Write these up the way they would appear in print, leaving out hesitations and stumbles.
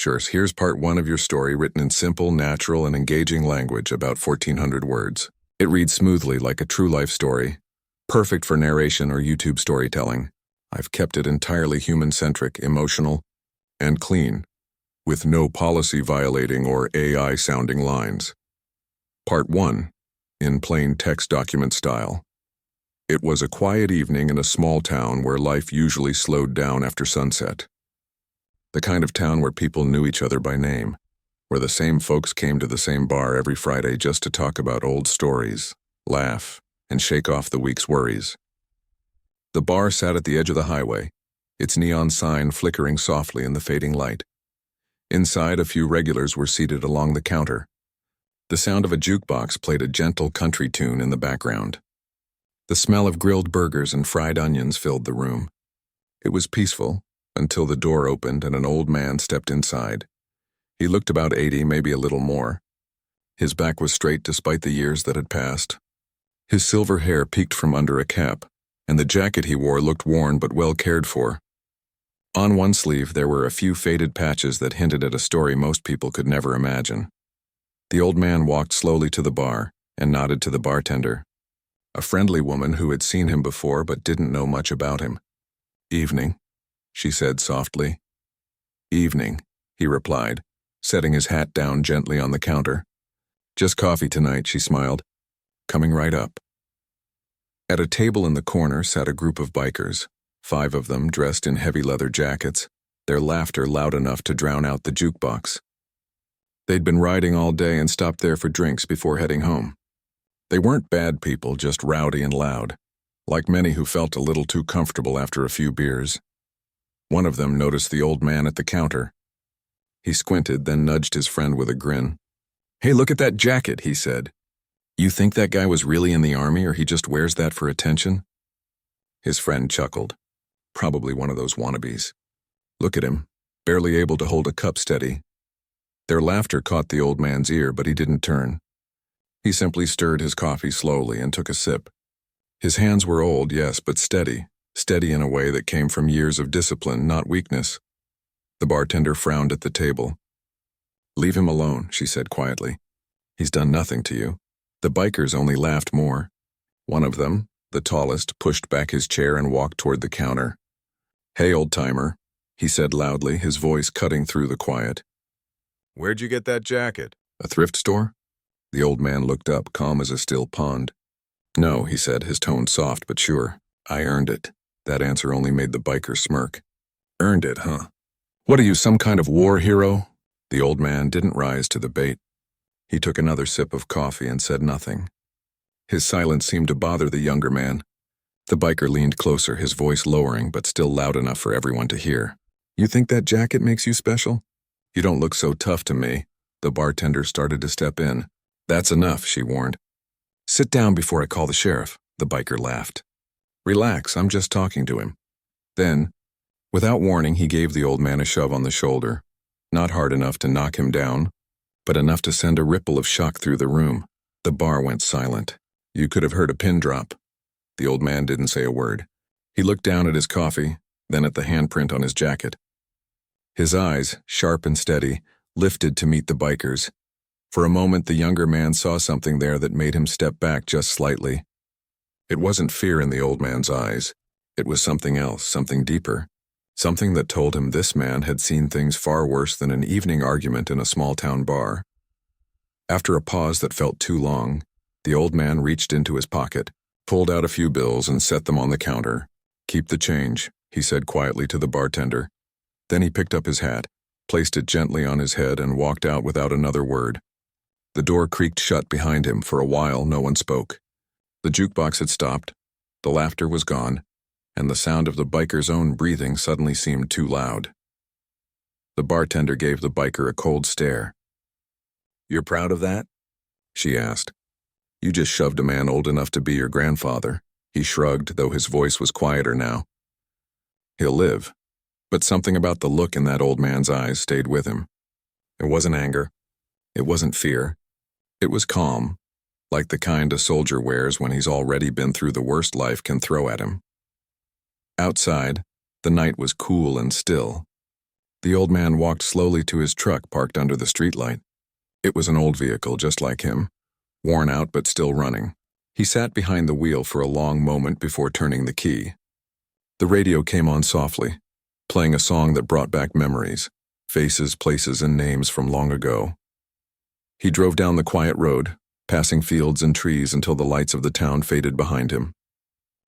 Sure, here's part one of your story written in simple, natural, and engaging language, about 1,400 words. It reads smoothly like a true life story, perfect for narration or YouTube storytelling. I've kept it entirely human-centric, emotional, and clean, with no policy-violating or AI-sounding lines. Part 1, in plain text document style. It was a quiet evening in a small town where life usually slowed down after sunset. The kind of town where people knew each other by name, where the same folks came to the same bar every Friday just to talk about old stories, laugh, and shake off the week's worries. The bar sat at the edge of the highway, its neon sign flickering softly in the fading light. Inside, a few regulars were seated along the counter. The sound of a jukebox played a gentle country tune in the background. The smell of grilled burgers and fried onions filled the room. It was peaceful until the door opened and an old man stepped inside. He looked about 80, maybe a little more. His back was straight despite the years that had passed. His silver hair peeked from under a cap, and the jacket he wore looked worn but well cared for. On one sleeve there were a few faded patches that hinted at a story most people could never imagine. The old man walked slowly to the bar and nodded to the bartender, a friendly woman who had seen him before but didn't know much about him. "Evening," she said softly. "Evening," he replied, setting his hat down gently on the counter. "Just coffee tonight," she smiled. "Coming right up." At a table in the corner sat a group of bikers, 5 of them dressed in heavy leather jackets, their laughter loud enough to drown out the jukebox. They'd been riding all day and stopped there for drinks before heading home. They weren't bad people, just rowdy and loud, like many who felt a little too comfortable after a few beers. One of them noticed the old man at the counter. He squinted, then nudged his friend with a grin. "Hey, look at that jacket," he said. "You think that guy was really in the army or he just wears that for attention?" His friend chuckled. "Probably one of those wannabes. Look at him, barely able to hold a cup steady." Their laughter caught the old man's ear, but he didn't turn. He simply stirred his coffee slowly and took a sip. His hands were old, yes, but steady in a way that came from years of discipline, not weakness. The bartender frowned at the table. "Leave him alone," she said quietly. "He's done nothing to you." The bikers only laughed more. One of them, the tallest, pushed back his chair and walked toward the counter. "Hey, old-timer," he said loudly, his voice cutting through the quiet. "Where'd you get that jacket? A thrift store?" The old man looked up, calm as a still pond. "No," he said, his tone soft but sure. "I earned it." That answer only made the biker smirk. "Earned it, huh? What are you, some kind of war hero?" The old man didn't rise to the bait. He took another sip of coffee and said nothing. His silence seemed to bother the younger man. The biker leaned closer, his voice lowering but still loud enough for everyone to hear. "You think that jacket makes you special? You don't look so tough to me." The bartender started to step in. "That's enough," she warned. "Sit down before I call the sheriff," the biker laughed. "Relax, I'm just talking to him." Then, without warning, he gave the old man a shove on the shoulder, not hard enough to knock him down, but enough to send a ripple of shock through the room. The bar went silent. You could have heard a pin drop. The old man didn't say a word. He looked down at his coffee, then at the handprint on his jacket. His eyes, sharp and steady, lifted to meet the biker's. For a moment, the younger man saw something there that made him step back just slightly. It wasn't fear in the old man's eyes. It was something else, something deeper. Something that told him this man had seen things far worse than an evening argument in a small-town bar. After a pause that felt too long, the old man reached into his pocket, pulled out a few bills and set them on the counter. "Keep the change," he said quietly to the bartender. Then he picked up his hat, placed it gently on his head and walked out without another word. The door creaked shut behind him. For a while, no one spoke. The jukebox had stopped, the laughter was gone, and the sound of the biker's own breathing suddenly seemed too loud. The bartender gave the biker a cold stare. "You're proud of that?" she asked. "You just shoved a man old enough to be your grandfather." He shrugged, though his voice was quieter now. "He'll live." But something about the look in that old man's eyes stayed with him. It wasn't anger. It wasn't fear. It was calm, like the kind a soldier wears when he's already been through the worst life can throw at him. Outside, the night was cool and still. The old man walked slowly to his truck parked under the streetlight. It was an old vehicle just like him, worn out but still running. He sat behind the wheel for a long moment before turning the key. The radio came on softly, playing a song that brought back memories, faces, places, and names from long ago. He drove down the quiet road, passing fields and trees until the lights of the town faded behind him.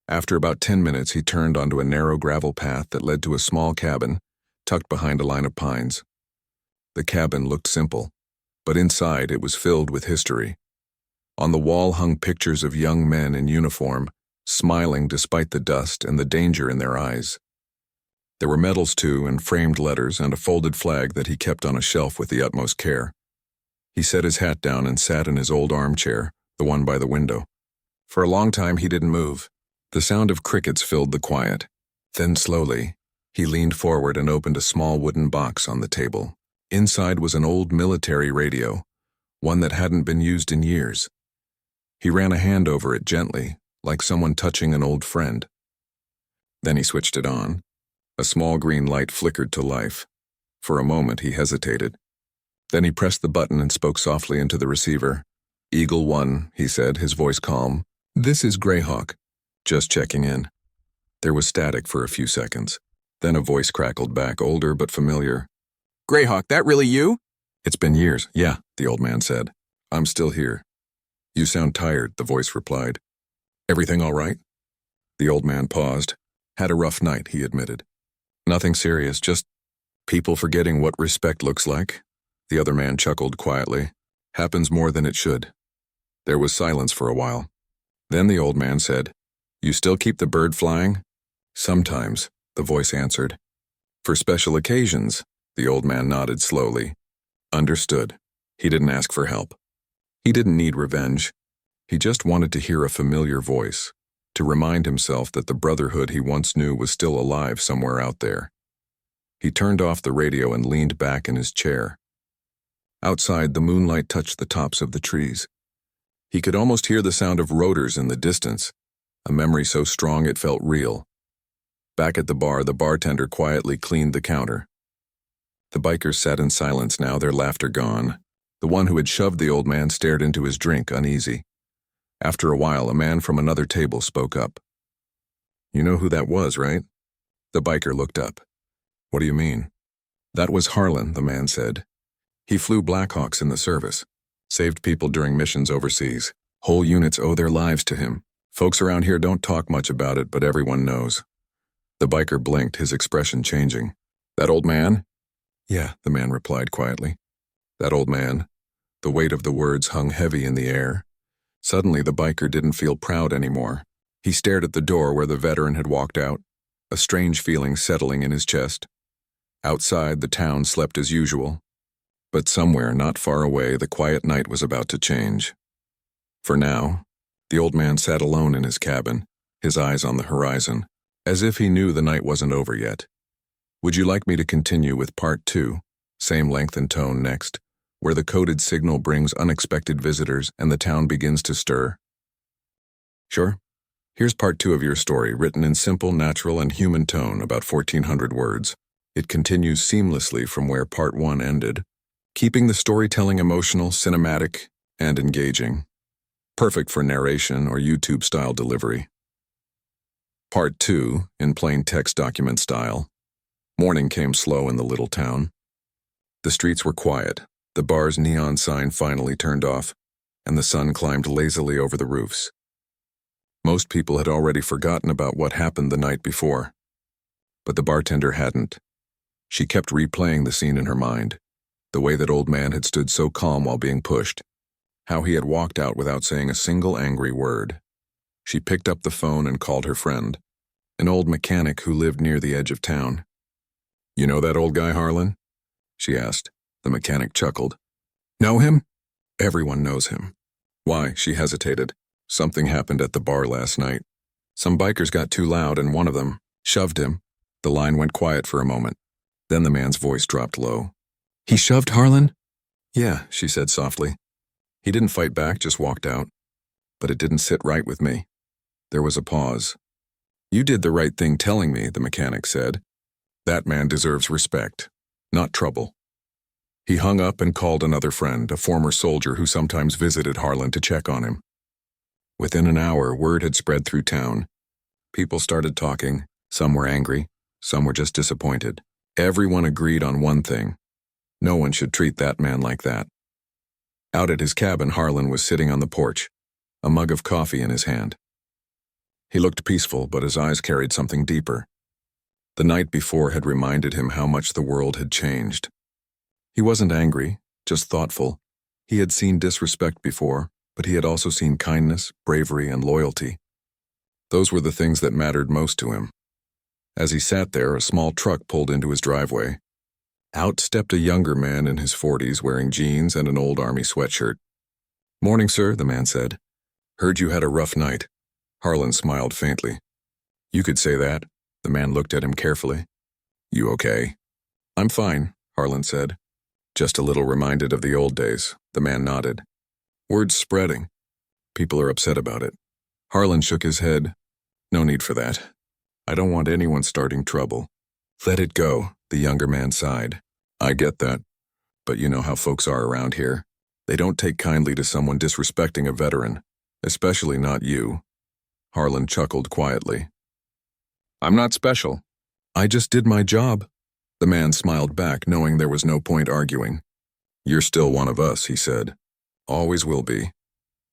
After about 10 minutes, he turned onto a narrow gravel path that led to a small cabin tucked behind a line of pines. The cabin looked simple, but inside it was filled with history. On the wall hung pictures of young men in uniform, smiling despite the dust and the danger in their eyes. There were medals too, and framed letters, and a folded flag that he kept on a shelf with the utmost care. He set his hat down and sat in his old armchair, the one by the window. For a long time he didn't move. The sound of crickets filled the quiet. Then slowly, he leaned forward and opened a small wooden box on the table. Inside was an old military radio, one that hadn't been used in years. He ran a hand over it gently, like someone touching an old friend. Then he switched it on. A small green light flickered to life. For a moment he hesitated. Then he pressed the button and spoke softly into the receiver. "Eagle 1, he said, his voice calm. "This is Greyhawk. Just checking in." There was static for a few seconds. Then a voice crackled back, older but familiar. "Greyhawk, that really you?" "It's been years." "Yeah," the old man said. "I'm still here." "You sound tired," the voice replied. "Everything all right?" The old man paused. "Had a rough night," he admitted. "Nothing serious, just people forgetting what respect looks like." The other man chuckled quietly. "Happens more than it should." There was silence for a while. Then the old man said, "You still keep the bird flying?" "Sometimes," the voice answered. "For special occasions," the old man nodded slowly. Understood. He didn't ask for help. He didn't need revenge. He just wanted to hear a familiar voice, to remind himself that the brotherhood he once knew was still alive somewhere out there. He turned off the radio and leaned back in his chair. Outside, the moonlight touched the tops of the trees. He could almost hear the sound of rotors in the distance, a memory so strong it felt real. Back at the bar, the bartender quietly cleaned the counter. The bikers sat in silence now, their laughter gone. The one who had shoved the old man stared into his drink, uneasy. After a while, a man from another table spoke up. "You know who that was, right?" The biker looked up. "What do you mean?" "That was Harlan," the man said. "He flew Blackhawks in the service, saved people during missions overseas. Whole units owe their lives to him. Folks around here don't talk much about it, but everyone knows." The biker blinked, his expression changing. "That old man?" "Yeah," the man replied quietly. "That old man." The weight of the words hung heavy in the air. Suddenly, the biker didn't feel proud anymore. He stared at the door where the veteran had walked out, a strange feeling settling in his chest. Outside, the town slept as usual. But somewhere not far away, the quiet night was about to change. For now, the old man sat alone in his cabin, his eyes on the horizon, as if he knew the night wasn't over yet. "Would you like me to continue with part 2, same length and tone next, where the coded signal brings unexpected visitors and the town begins to stir?" "Sure. Here's part 2 of your story, written in simple, natural, and human tone, about 1,400 words. It continues seamlessly from where part 1 ended, keeping the storytelling emotional, cinematic, and engaging. Perfect for narration or YouTube-style delivery. Part 2, in plain text document style. Morning came slow in the little town. The streets were quiet, the bar's neon sign finally turned off, and the sun climbed lazily over the roofs. Most people had already forgotten about what happened the night before. But the bartender hadn't. She kept replaying the scene in her mind. The way that old man had stood so calm while being pushed. How he had walked out without saying a single angry word. She picked up the phone and called her friend, an old mechanic who lived near the edge of town. "You know that old guy, Harlan?" she asked. The mechanic chuckled. "Know him?" "Everyone knows him." "Why?" She hesitated. "Something happened at the bar last night. Some bikers got too loud and one of them shoved him." The line went quiet for a moment. Then the man's voice dropped low. "He shoved Harlan?" "Yeah," she said softly. "He didn't fight back, just walked out. But it didn't sit right with me." There was a pause. "You did the right thing telling me," the mechanic said. "That man deserves respect. not trouble. He hung up and called another friend, a former soldier who sometimes visited Harlan to check on him. Within an hour, word had spread through town. People started talking. Some were angry. Some were just disappointed. Everyone agreed on one thing. No one should treat that man like that. Out at his cabin, Harlan was sitting on the porch, a mug of coffee in his hand. He looked peaceful, but his eyes carried something deeper. The night before had reminded him how much the world had changed. He wasn't angry, just thoughtful. He had seen disrespect before, but he had also seen kindness, bravery, and loyalty. Those were the things that mattered most to him. As he sat there, a small truck pulled into his driveway. Out stepped a younger man in his 40s wearing jeans and an old army sweatshirt. "Morning, sir," the man said. "Heard you had a rough night." Harlan smiled faintly. "You could say that." The man looked at him carefully. "You okay?" "I'm fine," Harlan said. "Just a little reminded of the old days." The man nodded. "Word's spreading. People are upset about it." Harlan shook his head. "No need for that. I don't want anyone starting trouble." "Let it go," the younger man sighed. "I get that. But you know how folks are around here. They don't take kindly to someone disrespecting a veteran, especially not you." Harlan chuckled quietly. "I'm not special. I just did my job." The man smiled back, knowing there was no point arguing. "You're still one of us," he said. "Always will be."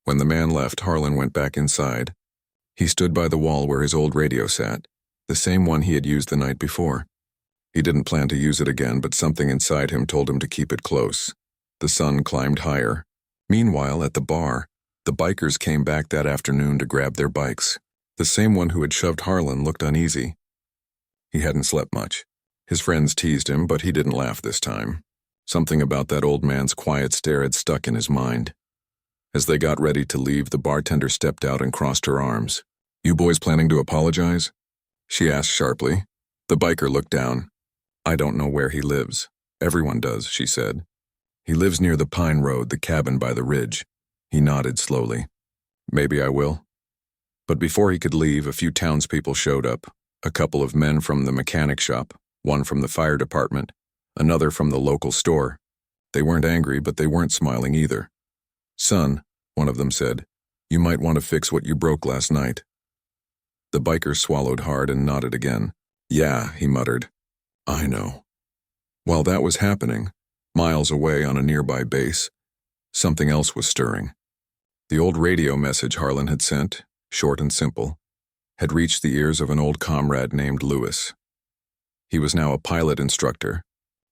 When the man left, Harlan went back inside. He stood by the wall where his old radio sat, the same one he had used the night before. He didn't plan to use it again, but something inside him told him to keep it close. The sun climbed higher. Meanwhile, at the bar, the bikers came back that afternoon to grab their bikes. The same one who had shoved Harlan looked uneasy. He hadn't slept much. His friends teased him, but he didn't laugh this time. Something about that old man's quiet stare had stuck in his mind. As they got ready to leave, the bartender stepped out and crossed her arms. "You boys planning to apologize?" she asked sharply. The biker looked down. "I don't know where he lives. Everyone does," she said. "He lives near the Pine Road, the cabin by the ridge." He nodded slowly. "Maybe I will." But before he could leave, a few townspeople showed up. A couple of men from the mechanic shop, one from the fire department, another from the local store. They weren't angry, but they weren't smiling either. "Son," one of them said, "you might want to fix what you broke last night." The biker swallowed hard and nodded again. "Yeah," he muttered. "I know." While that was happening, miles away on a nearby base, something else was stirring. The old radio message Harlan had sent, short and simple, had reached the ears of an old comrade named Lewis. He was now a pilot instructor,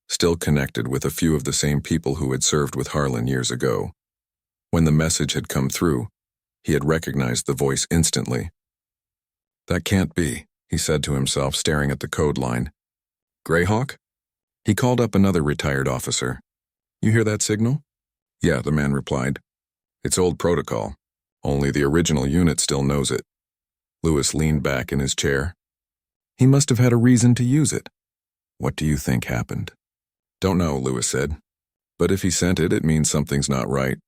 still connected with a few of the same people who had served with Harlan years ago. When the message had come through, he had recognized the voice instantly. "That can't be," he said to himself, staring at the code line. "Greyhawk?" He called up another retired officer. "You hear that signal?" "Yeah," the man replied. "It's old protocol. Only the original unit still knows it." Lewis leaned back in his chair. "He must have had a reason to use it." "What do you think happened?" "Don't know," Lewis said. "But if he sent it, it means something's not right."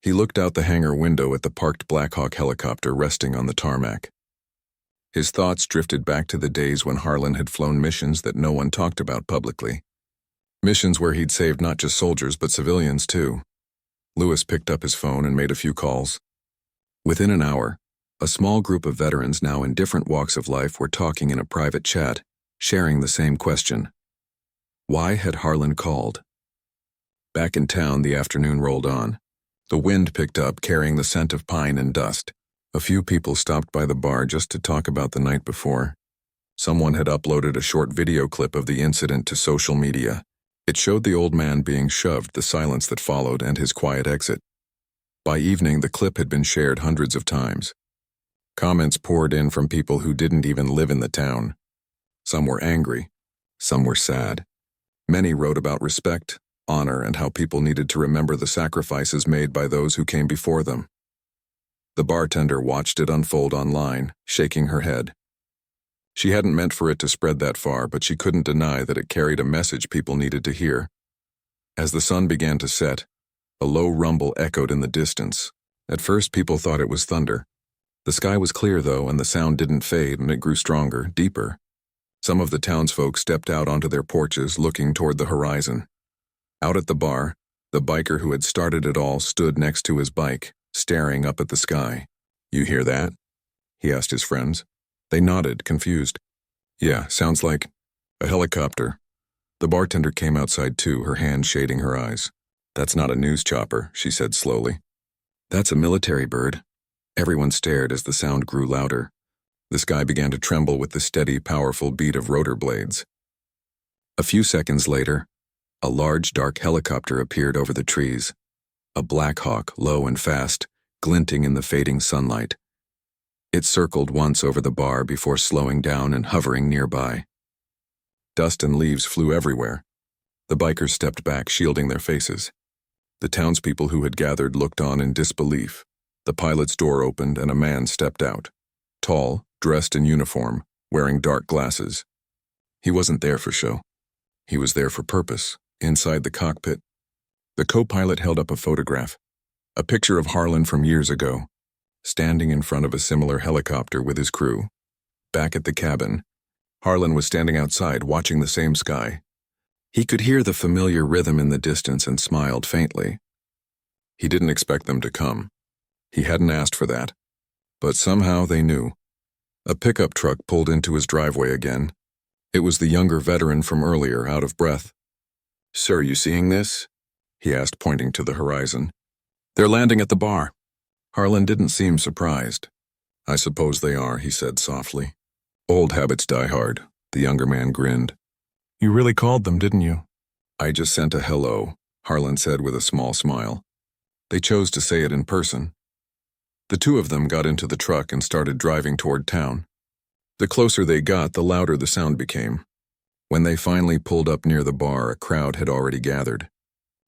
He looked out the hangar window at the parked Black Hawk helicopter resting on the tarmac. His thoughts drifted back to the days when Harlan had flown missions that no one talked about publicly. Missions where he'd saved not just soldiers but civilians too. Lewis picked up his phone and made a few calls. Within an hour, a small group of veterans now in different walks of life were talking in a private chat, sharing the same question. Why had Harlan called? Back in town, the afternoon rolled on. The wind picked up, carrying the scent of pine and dust. A few people stopped by the bar just to talk about the night before. Someone had uploaded a short video clip of the incident to social media. It showed the old man being shoved, the silence that followed, and his quiet exit. By evening, the clip had been shared hundreds of times. Comments poured in from people who didn't even live in the town. Some were angry. Some were sad. Many wrote about respect, honor, and how people needed to remember the sacrifices made by those who came before them. The bartender watched it unfold online, shaking her head. She hadn't meant for it to spread that far, but she couldn't deny that it carried a message people needed to hear. As the sun began to set, a low rumble echoed in the distance. At first, people thought it was thunder. The sky was clear, though, and the sound didn't fade, and it grew stronger, deeper. Some of the townsfolk stepped out onto their porches, looking toward the horizon. Out at the bar, the biker who had started it all stood next to his bike, staring up at the sky. "You hear that?" he asked his friends. They nodded, confused. "Yeah, sounds like a helicopter." The bartender came outside too, her hand shading her eyes. "That's not a news chopper," she said slowly. "That's a military bird." Everyone stared as the sound grew louder. The sky began to tremble with the steady, powerful beat of rotor blades. A few seconds later, a large, dark helicopter appeared over the trees. A Black Hawk, low and fast, glinting in the fading sunlight. It circled once over the bar before slowing down and hovering nearby. Dust and leaves flew everywhere. The bikers stepped back, shielding their faces. The townspeople who had gathered looked on in disbelief. The pilot's door opened and a man stepped out. Tall, dressed in uniform, wearing dark glasses. He wasn't there for show. He was there for purpose, inside the cockpit. The co-pilot held up a photograph, a picture of Harlan from years ago, standing in front of a similar helicopter with his crew. Back at the cabin, Harlan was standing outside watching the same sky. He could hear the familiar rhythm in the distance and smiled faintly. He didn't expect them to come. He hadn't asked for that. But somehow they knew. A pickup truck pulled into his driveway again. It was the younger veteran from earlier, out of breath. "Sir, you seeing this?" he asked, pointing to the horizon. "They're landing at the bar." Harlan didn't seem surprised. "I suppose they are," he said softly. "Old habits die hard." The younger man grinned. "You really called them, didn't you?" "I just sent a hello," Harlan said with a small smile. They chose to say it in person. The two of them got into the truck and started driving toward town. The closer they got, the louder the sound became. When they finally pulled up near the bar, a crowd had already gathered.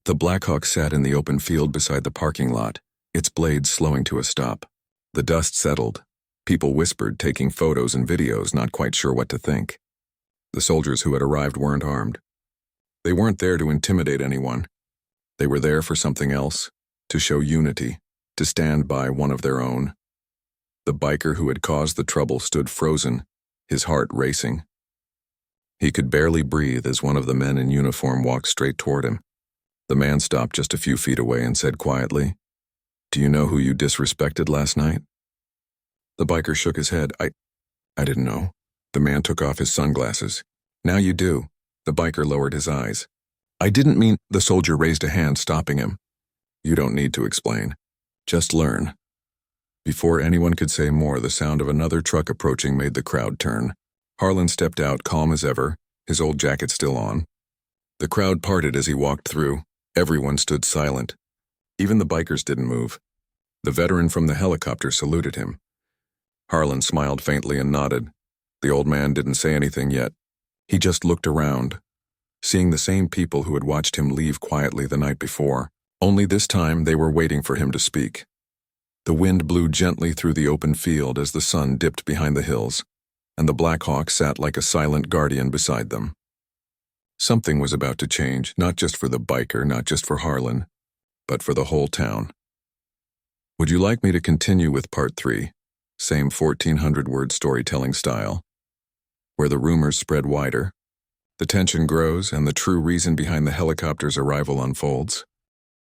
The Black Hawk sat in the open field beside the parking lot, its blades slowing to a stop. The dust settled. People whispered, taking photos and videos, not quite sure what to think. The soldiers who had arrived weren't armed. They weren't there to intimidate anyone. They were there for something else, to show unity, to stand by one of their own. The biker who had caused the trouble stood frozen, his heart racing. He could barely breathe as one of the men in uniform walked straight toward him. The man stopped just a few feet away and said quietly, "Do you know who you disrespected last night?" The biker shook his head. I didn't know." The man took off his sunglasses. "Now you do." The biker lowered his eyes. "I didn't mean—" The soldier raised a hand, stopping him. "You don't need to explain. Just learn." Before anyone could say more, the sound of another truck approaching made the crowd turn. Harlan stepped out, calm as ever, his old jacket still on. The crowd parted as he walked through. Everyone stood silent. Even the bikers didn't move. The veteran from the helicopter saluted him. Harlan smiled faintly and nodded. The old man didn't say anything yet. He just looked around, seeing the same people who had watched him leave quietly the night before. Only this time they were waiting for him to speak. The wind blew gently through the open field as the sun dipped behind the hills, and the Black Hawk sat like a silent guardian beside them. Something was about to change, not just for the biker, not just for Harlan, but for the whole town. Would you like me to continue with part 3, same 1,400-word storytelling style, where the rumors spread wider, the tension grows, and the true reason behind the helicopter's arrival unfolds?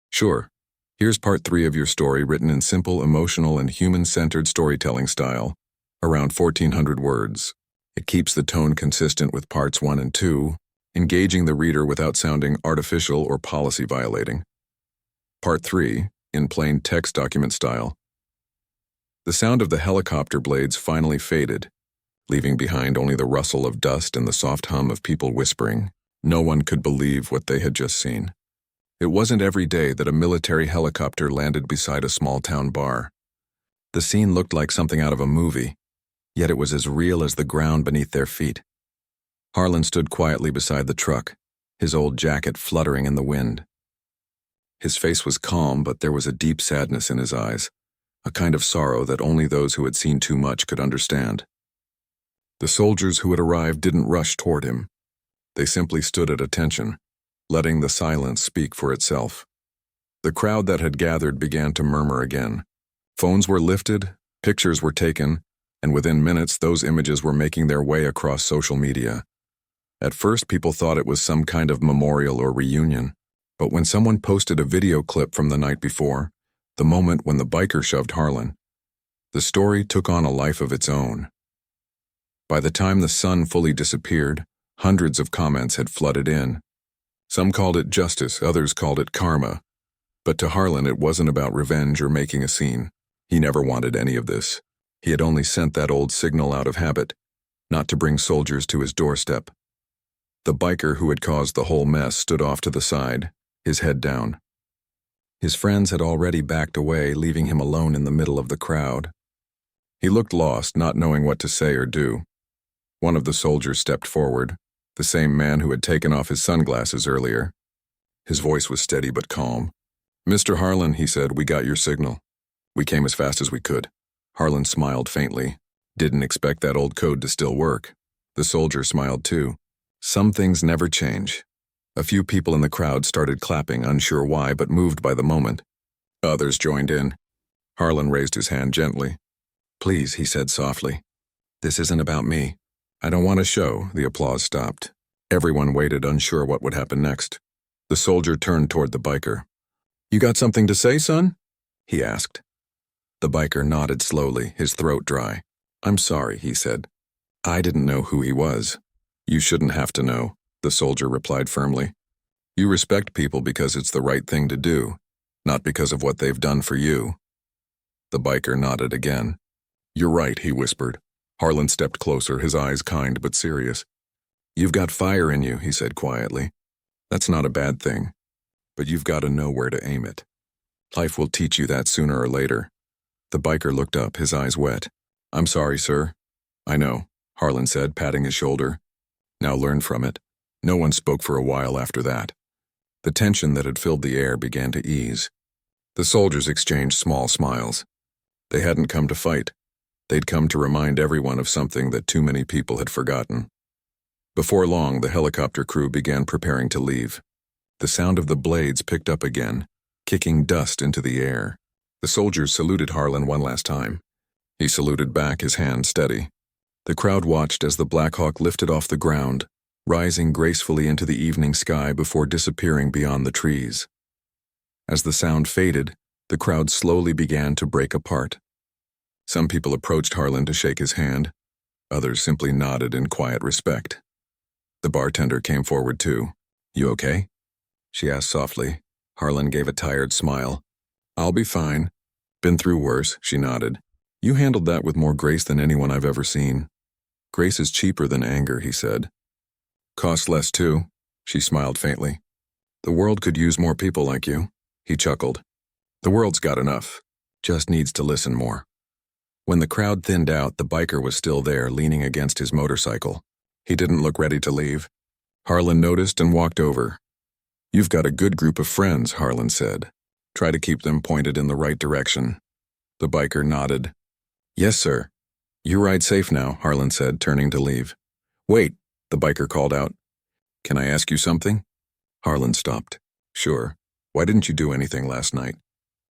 Sure. Here's part 3 of your story, written in simple, emotional, and human-centered storytelling style, around 1,400 words. It keeps the tone consistent with parts 1 and 2, engaging the reader without sounding artificial or policy-violating. Part 3, in plain text document style. The sound of the helicopter blades finally faded, leaving behind only the rustle of dust and the soft hum of people whispering. No one could believe what they had just seen. It wasn't every day that a military helicopter landed beside a small-town bar. The scene looked like something out of a movie, yet it was as real as the ground beneath their feet. Harlan stood quietly beside the truck, his old jacket fluttering in the wind. His face was calm, but there was a deep sadness in his eyes, a kind of sorrow that only those who had seen too much could understand. The soldiers who had arrived didn't rush toward him. They simply stood at attention, letting the silence speak for itself. The crowd that had gathered began to murmur again. Phones were lifted, pictures were taken, and within minutes those images were making their way across social media. At first, people thought it was some kind of memorial or reunion, but when someone posted a video clip from the night before, the moment when the biker shoved Harlan, the story took on a life of its own. By the time the sun fully disappeared, hundreds of comments had flooded in. Some called it justice, others called it karma. But to Harlan, it wasn't about revenge or making a scene. He never wanted any of this. He had only sent that old signal out of habit, not to bring soldiers to his doorstep. The biker who had caused the whole mess stood off to the side, his head down. His friends had already backed away, leaving him alone in the middle of the crowd. He looked lost, not knowing what to say or do. One of the soldiers stepped forward, the same man who had taken off his sunglasses earlier. His voice was steady but calm. "Mr. Harlan," he said, "we got your signal. We came as fast as we could." Harlan smiled faintly. Didn't expect that old code to still work. The soldier smiled too. Some things never change. A few people in the crowd started clapping, unsure why, but moved by the moment. Others joined in. Harlan raised his hand gently. "Please," he said softly. "This isn't about me. I don't want to show." The applause stopped. Everyone waited, unsure what would happen next. The soldier turned toward the biker. "You got something to say, son?" he asked. The biker nodded slowly, his throat dry. "I'm sorry," he said. "I didn't know who he was." "You shouldn't have to know," the soldier replied firmly. "You respect people because it's the right thing to do, not because of what they've done for you." The biker nodded again. "You're right," he whispered. Harlan stepped closer, his eyes kind but serious. "You've got fire in you," he said quietly. "That's not a bad thing, but you've got to know where to aim it. Life will teach you that sooner or later." The biker looked up, his eyes wet. "I'm sorry, sir." "I know," Harlan said, patting his shoulder. "Now learn from it." No one spoke for a while after that. The tension that had filled the air began to ease. The soldiers exchanged small smiles. They hadn't come to fight. They'd come to remind everyone of something that too many people had forgotten. Before long, the helicopter crew began preparing to leave. The sound of the blades picked up again, kicking dust into the air. The soldiers saluted Harlan one last time. He saluted back, his hand steady. The crowd watched as the Black Hawk lifted off the ground, rising gracefully into the evening sky before disappearing beyond the trees. As the sound faded, the crowd slowly began to break apart. Some people approached Harlan to shake his hand. Others simply nodded in quiet respect. The bartender came forward too. "You okay?" she asked softly. Harlan gave a tired smile. "I'll be fine. Been through worse," she nodded. "You handled that with more grace than anyone I've ever seen." "Grace is cheaper than anger," he said. "Costs less too," she smiled faintly. "The world could use more people like you," he chuckled. "The world's got enough. Just needs to listen more." When the crowd thinned out, the biker was still there, leaning against his motorcycle. He didn't look ready to leave. Harlan noticed and walked over. "You've got a good group of friends," Harlan said. "Try to keep them pointed in the right direction." The biker nodded. "Yes, sir." "You ride safe now," Harlan said, turning to leave. "Wait," the biker called out. "Can I ask you something?" Harlan stopped. "Sure. Why didn't you do anything last night?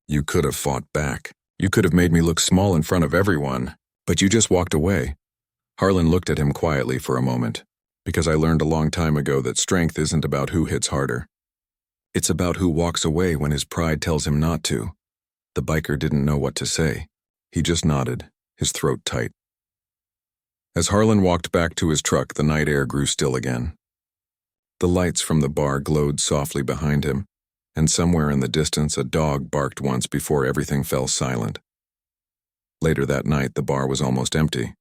You could have fought back. You could have made me look small in front of everyone, but you just walked away." Harlan looked at him quietly for a moment. "Because I learned a long time ago that strength isn't about who hits harder. It's about who walks away when his pride tells him not to." The biker didn't know what to say. He just nodded, his throat tight. As Harlan walked back to his truck, the night air grew still again. The lights from the bar glowed softly behind him, and somewhere in the distance a dog barked once before everything fell silent. Later that night, the bar was almost empty.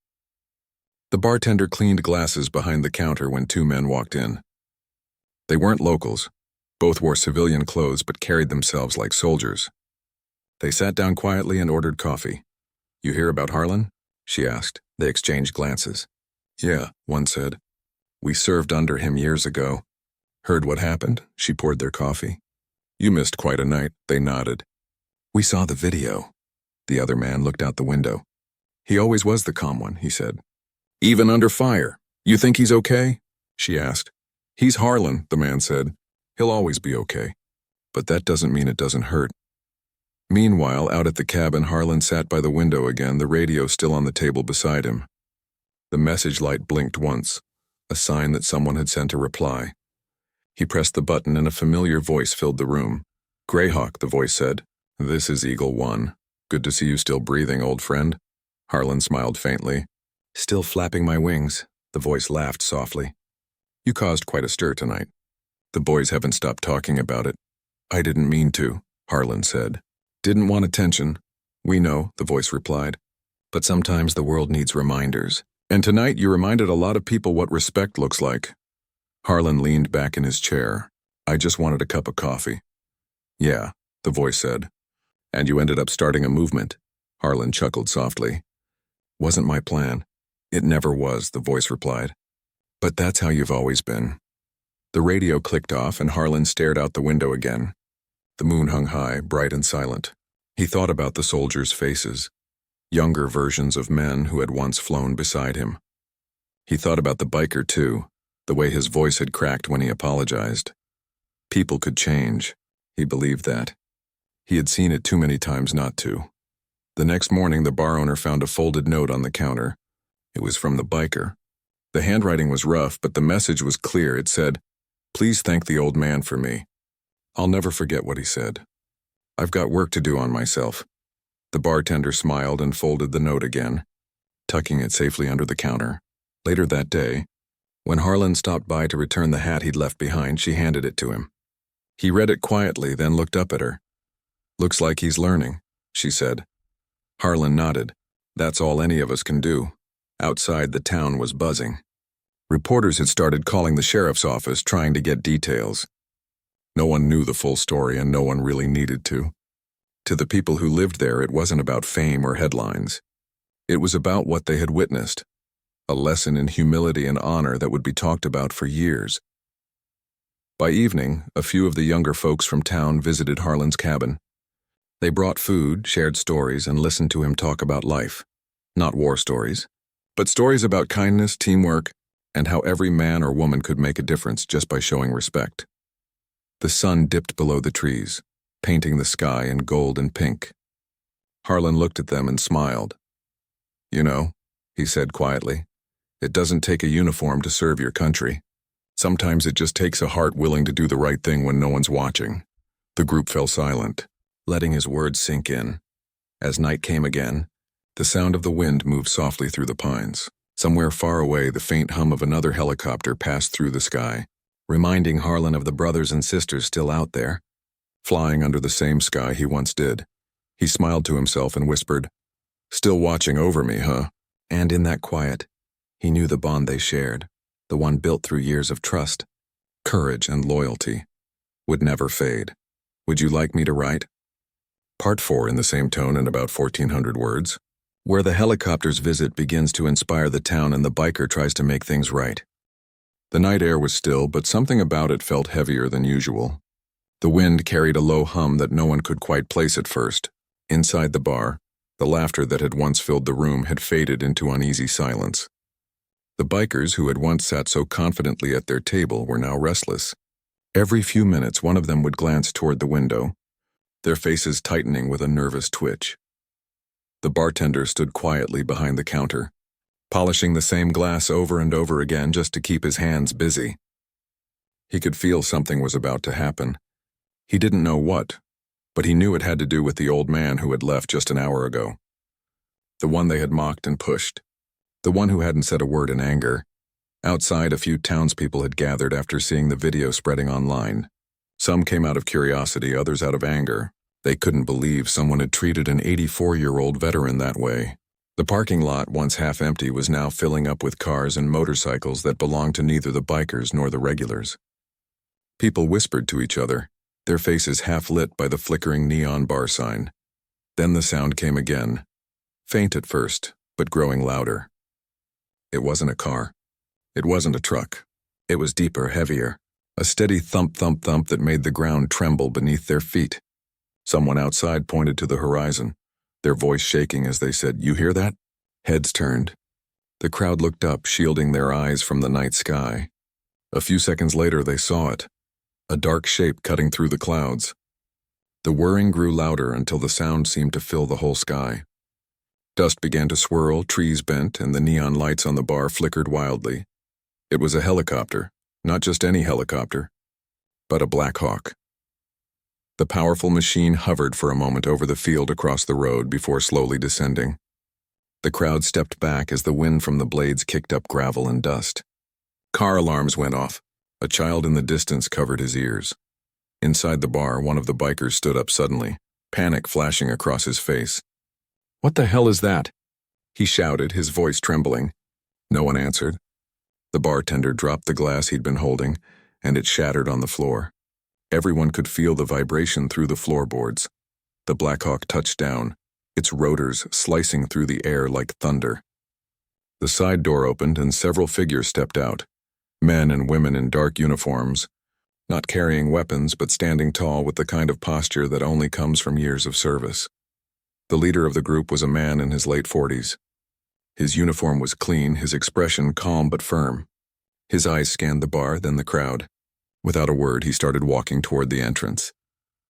The bartender cleaned glasses behind the counter when two men walked in. They weren't locals. Both wore civilian clothes but carried themselves like soldiers. They sat down quietly and ordered coffee. "You hear about Harlan?" she asked. They exchanged glances. "Yeah," one said. "We served under him years ago." "Heard what happened?" She poured their coffee. "You missed quite a night," they nodded. "We saw the video." The other man looked out the window. "He always was the calm one," he said. "Even under fire. You think he's okay?" she asked. "He's Harlan," the man said. "He'll always be okay. But that doesn't mean it doesn't hurt." Meanwhile, out at the cabin, Harlan sat by the window again, the radio still on the table beside him. The message light blinked once, a sign that someone had sent a reply. He pressed the button and a familiar voice filled the room. "Greyhawk," the voice said. "This is Eagle One. Good to see you still breathing, old friend." Harlan smiled faintly. "Still flapping my wings," the voice laughed softly. "You caused quite a stir tonight. The boys haven't stopped talking about it." "I didn't mean to," Harlan said. "Didn't want attention." "We know," the voice replied. "But sometimes the world needs reminders. And tonight you reminded a lot of people what respect looks like." Harlan leaned back in his chair. "I just wanted a cup of coffee." "Yeah," the voice said. "And you ended up starting a movement." Harlan chuckled softly. "Wasn't my plan." "It never was," the voice replied. "But that's how you've always been." The radio clicked off and Harlan stared out the window again. The moon hung high, bright and silent. He thought about the soldiers' faces, younger versions of men who had once flown beside him. He thought about the biker too, the way his voice had cracked when he apologized. People could change. He believed that. He had seen it too many times not to. The next morning, the bar owner found a folded note on the counter. It was from the biker. The handwriting was rough, but the message was clear. It said, "Please thank the old man for me." I'll never forget what he said. "I've got work to do on myself." The bartender smiled and folded the note again, tucking it safely under the counter. Later that day, when Harlan stopped by to return the hat he'd left behind, she handed it to him. He read it quietly, then looked up at her. "Looks like he's learning," she said. Harlan nodded. "That's all any of us can do." Outside, the town was buzzing. Reporters had started calling the sheriff's office, trying to get details. No one knew the full story, and no one really needed to. To the people who lived there, it wasn't about fame or headlines. It was about what they had witnessed, a lesson in humility and honor that would be talked about for years. By evening, a few of the younger folks from town visited Harlan's cabin. They brought food, shared stories, and listened to him talk about life. Not war stories, but stories about kindness, teamwork, and how every man or woman could make a difference just by showing respect. The sun dipped below the trees, painting the sky in gold and pink. Harlan looked at them and smiled. "You know," he said quietly, "it doesn't take a uniform to serve your country. Sometimes it just takes a heart willing to do the right thing when no one's watching." The group fell silent, letting his words sink in. As night came again, the sound of the wind moved softly through the pines. Somewhere far away, the faint hum of another helicopter passed through the sky, reminding Harlan of the brothers and sisters still out there, flying under the same sky he once did. He smiled to himself and whispered, "Still watching over me, huh?" And in that quiet, he knew the bond they shared, the one built through years of trust, courage, and loyalty, would never fade. Would you like me to write? Part 4 in the same tone and about 1,400 words, where the helicopter's visit begins to inspire the town and the biker tries to make things right. The night air was still, but something about it felt heavier than usual. The wind carried a low hum that no one could quite place at first. Inside the bar, the laughter that had once filled the room had faded into uneasy silence. The bikers who had once sat so confidently at their table were now restless. Every few minutes, one of them would glance toward the window, their faces tightening with a nervous twitch. The bartender stood quietly behind the counter, polishing the same glass over and over again just to keep his hands busy. He could feel something was about to happen. He didn't know what, but he knew it had to do with the old man who had left just an hour ago. The one they had mocked and pushed. The one who hadn't said a word in anger. Outside, a few townspeople had gathered after seeing the video spreading online. Some came out of curiosity, others out of anger. They couldn't believe someone had treated an 84-year-old veteran that way. The parking lot, once half empty, was now filling up with cars and motorcycles that belonged to neither the bikers nor the regulars. People whispered to each other, their faces half lit by the flickering neon bar sign. Then the sound came again, faint at first, but growing louder. It wasn't a car. It wasn't a truck. It was deeper, heavier, a steady thump, thump, thump that made the ground tremble beneath their feet. Someone outside pointed to the horizon, their voice shaking as they said, "You hear that?" Heads turned. The crowd looked up, shielding their eyes from the night sky. A few seconds later, they saw it, a dark shape cutting through the clouds. The whirring grew louder until the sound seemed to fill the whole sky. Dust began to swirl, trees bent, and the neon lights on the bar flickered wildly. It was a helicopter, not just any helicopter, but a Black Hawk. The powerful machine hovered for a moment over the field across the road before slowly descending. The crowd stepped back as the wind from the blades kicked up gravel and dust. Car alarms went off. A child in the distance covered his ears. Inside the bar, one of the bikers stood up suddenly, panic flashing across his face. "What the hell is that?" he shouted, his voice trembling. No one answered. The bartender dropped the glass he'd been holding, and it shattered on the floor. Everyone could feel the vibration through the floorboards. The Black Hawk touched down, its rotors slicing through the air like thunder. The side door opened and several figures stepped out, men and women in dark uniforms, not carrying weapons but standing tall with the kind of posture that only comes from years of service. The leader of the group was a man in his late 40s. His uniform was clean, his expression calm but firm. His eyes scanned the bar, then the crowd. Without a word, he started walking toward the entrance.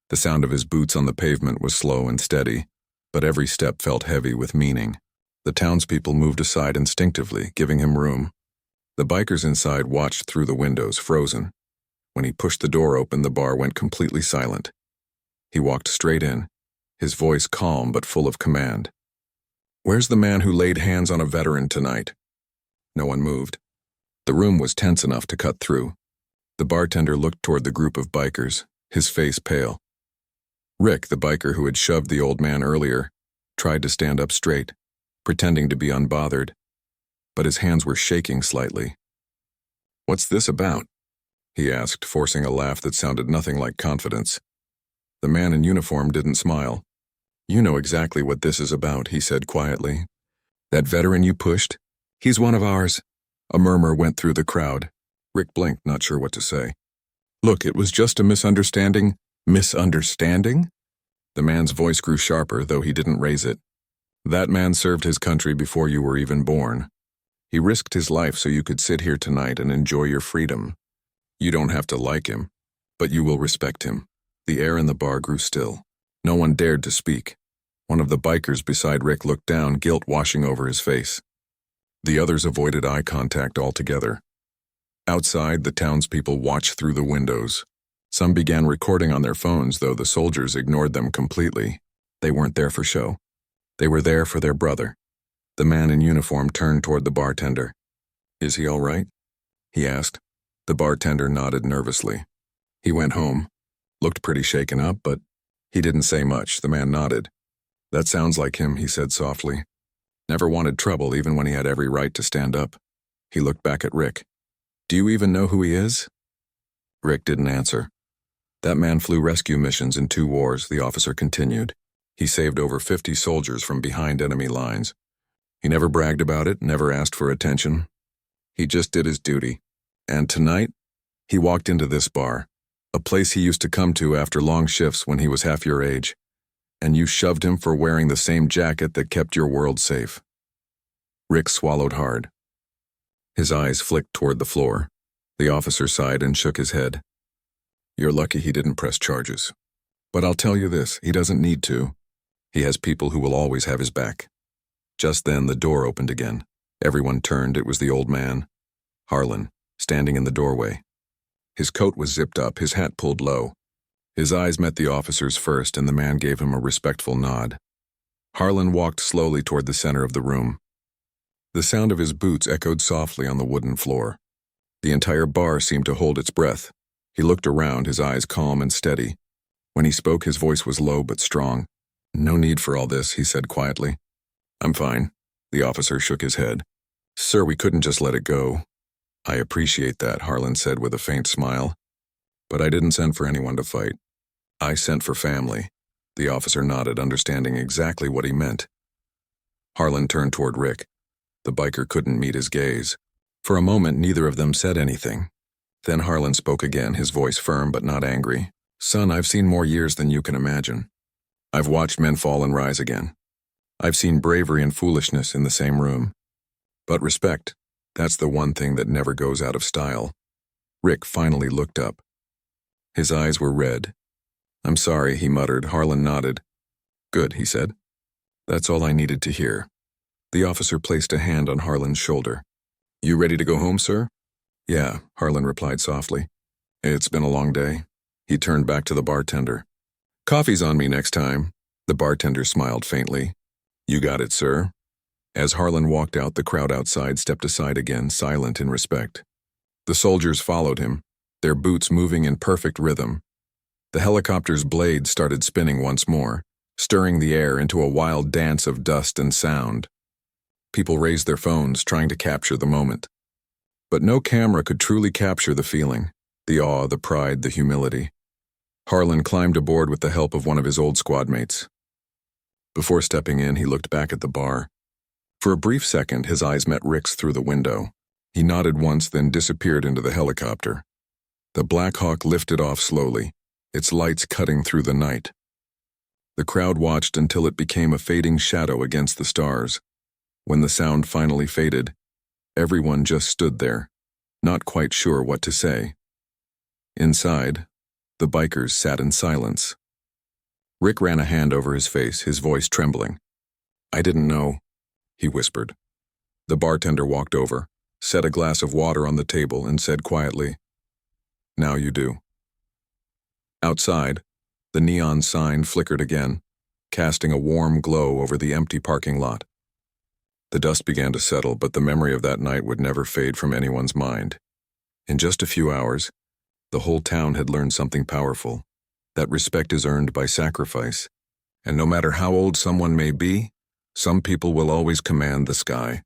The sound of his boots on the pavement was slow and steady, but every step felt heavy with meaning. The townspeople moved aside instinctively, giving him room. The bikers inside watched through the windows, frozen. When he pushed the door open, the bar went completely silent. He walked straight in, his voice calm but full of command. "Where's the man who laid hands on a veteran tonight?" No one moved. The room was tense enough to cut through. The bartender looked toward the group of bikers, his face pale. Rick, the biker who had shoved the old man earlier, tried to stand up straight, pretending to be unbothered, but his hands were shaking slightly. "What's this about?" he asked, forcing a laugh that sounded nothing like confidence. The man in uniform didn't smile. "You know exactly what this is about," he said quietly. "That veteran you pushed? He's one of ours." A murmur went through the crowd. Rick blinked, not sure what to say. "Look, it was just a misunderstanding." "Misunderstanding?" The man's voice grew sharper, though he didn't raise it. "That man served his country before you were even born. He risked his life so you could sit here tonight and enjoy your freedom. You don't have to like him, but you will respect him." The air in the bar grew still. No one dared to speak. One of the bikers beside Rick looked down, guilt washing over his face. The others avoided eye contact altogether. Outside, the townspeople watched through the windows. Some began recording on their phones, though the soldiers ignored them completely. They weren't there for show. They were there for their brother. The man in uniform turned toward the bartender. "Is he all right?" he asked. The bartender nodded nervously. "He went home. Looked pretty shaken up, but he didn't say much." The man nodded. "That sounds like him," he said softly. "Never wanted trouble, even when he had every right to stand up." He looked back at Rick. "Do you even know who he is?" Rick didn't answer. "That man flew rescue missions in 2 wars," the officer continued. "He saved over 50 soldiers from behind enemy lines. He never bragged about it, never asked for attention. He just did his duty. And tonight, he walked into this bar, a place he used to come to after long shifts when he was half your age, and you shoved him for wearing the same jacket that kept your world safe." Rick swallowed hard. His eyes flicked toward the floor. The officer sighed and shook his head. "You're lucky he didn't press charges. But I'll tell you this, he doesn't need to. He has people who will always have his back." Just then, the door opened again. Everyone turned. It was the old man, Harlan, standing in the doorway. His coat was zipped up, his hat pulled low. His eyes met the officer's first, and the man gave him a respectful nod. Harlan walked slowly toward the center of the room. The sound of his boots echoed softly on the wooden floor. The entire bar seemed to hold its breath. He looked around, his eyes calm and steady. When he spoke, his voice was low but strong. "No need for all this," he said quietly. "I'm fine." The officer shook his head. "Sir, we couldn't just let it go." "I appreciate that," Harlan said with a faint smile. "But I didn't send for anyone to fight. I sent for family." The officer nodded, understanding exactly what he meant. Harlan turned toward Rick. The biker couldn't meet his gaze. For a moment, neither of them said anything. Then Harlan spoke again, his voice firm but not angry. "Son, I've seen more years than you can imagine. I've watched men fall and rise again. I've seen bravery and foolishness in the same room. But respect, that's the one thing that never goes out of style." Rick finally looked up. His eyes were red. "I'm sorry," he muttered. Harlan nodded. "Good," he said. "That's all I needed to hear." The officer placed a hand on Harlan's shoulder. "You ready to go home, sir?" "Yeah," Harlan replied softly. "It's been a long day." He turned back to the bartender. "Coffee's on me next time." The bartender smiled faintly. "You got it, sir." As Harlan walked out, the crowd outside stepped aside again, silent in respect. The soldiers followed him, their boots moving in perfect rhythm. The helicopter's blades started spinning once more, stirring the air into a wild dance of dust and sound. People raised their phones, trying to capture the moment. But no camera could truly capture the feeling, the awe, the pride, the humility. Harlan climbed aboard with the help of one of his old squad mates. Before stepping in, he looked back at the bar. For a brief second, his eyes met Rick's through the window. He nodded once, then disappeared into the helicopter. The Black Hawk lifted off slowly, its lights cutting through the night. The crowd watched until it became a fading shadow against the stars. When the sound finally faded, everyone just stood there, not quite sure what to say. Inside, the bikers sat in silence. Rick ran a hand over his face, his voice trembling. "I didn't know," he whispered. The bartender walked over, set a glass of water on the table, and said quietly, "Now you do." Outside, the neon sign flickered again, casting a warm glow over the empty parking lot. The dust began to settle, but the memory of that night would never fade from anyone's mind. In just a few hours, the whole town had learned something powerful, that respect is earned by sacrifice, and no matter how old someone may be, some people will always command the sky.